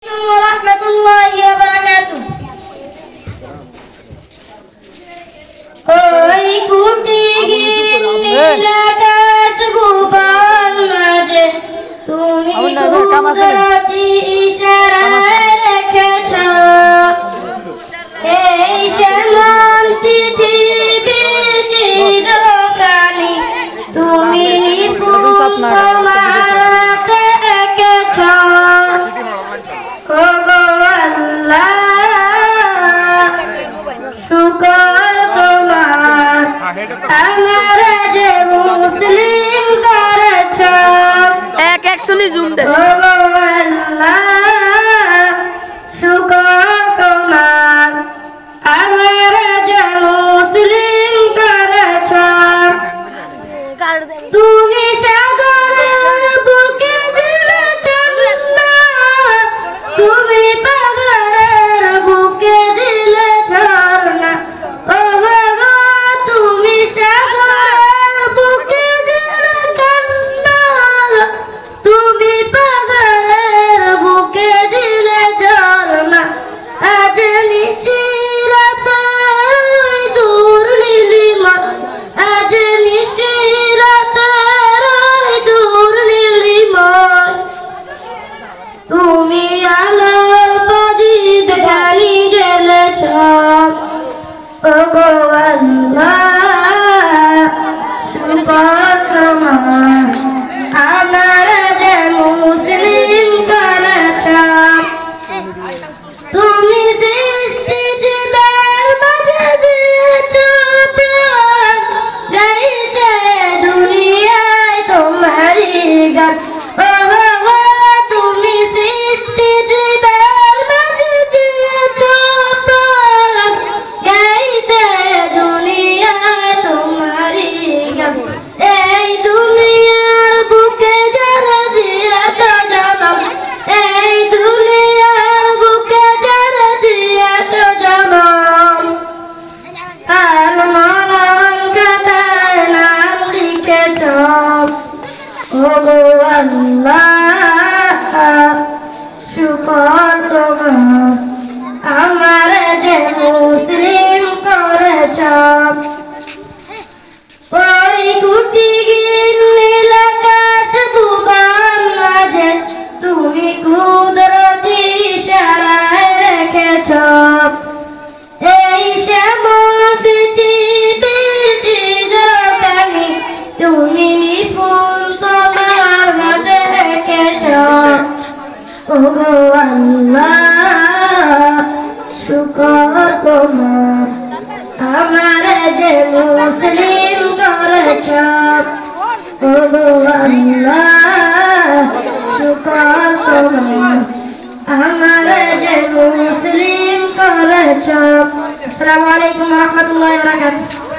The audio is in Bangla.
warahmatullahi wabarakatuh. Oi kutigin nilaka sububan maje tumi kudrati isyarat রেখেছো এই শ্যামল পৃথিবীর চিরকানি তুমি নিপুণ তোমাকে এঁকেছো ওগো আল্লাহ শুকর তোমার আমার যে মুসলিম করেছো এক শুনি জুম দে ওগো আল্লাহ শুকর তোমার আমার যে মুসলিম করেছো তুমি সাগরের বুকে দিলে কান্না তুমি পাগলের বুকে দিলে ঝর্ণা ও গো তুমি সাগরের বুকে দিলে কান্না তুমি পাগলের বুকে দিলে ঝর্ণা আজ নিশিরাতে দূর নীলিমা আজ নিশিরাতে দূর নীলিমা তুমি আলোর প্রদীপ জ্বালি জ্বেলেছ ওগো আল্লাহ শুকর তোমার আমার যে মুসলিম করেছ তুমি সৃষ্টি জীবের মাঝে দিয়েছ প্রাণ গাইতে দুনিয়ায় তোমারই গান ওগো তুমি সৃষ্টি জীবের মাঝে দিয়েছ প্রাণ গাইতে দুনিয়ায় তোমারই গান এই দুনিয়ার বুকে যারা দিয়েছ জনম এই দুনিয়ার বুকে যারা দিয়েছ জনম আর মরণ খাতায় নাম লিখেছ ওগো আল্লাহ শুকর তোমার আমার যে মুসলিম করেছ ওই কুটিগির নীল আকাশ ভুবন মাঝে তুমি কুদরতি ইশারায় রেখেছ এই শ্যামল পৃথিবীর চিরকানি তুমি নিপুণ তোমার হাতে রেখেছ ওগো আল্লাহ শুকর তোমার আমার যে মুসলিম করেছ ওগো আল্লাহ শুকর তোমার আমার যে মুসলিম করেছ। আসসালামু আলাইকুম ওয়া রাহমাতুল্লাহি ওয়া বারাকাতুহু।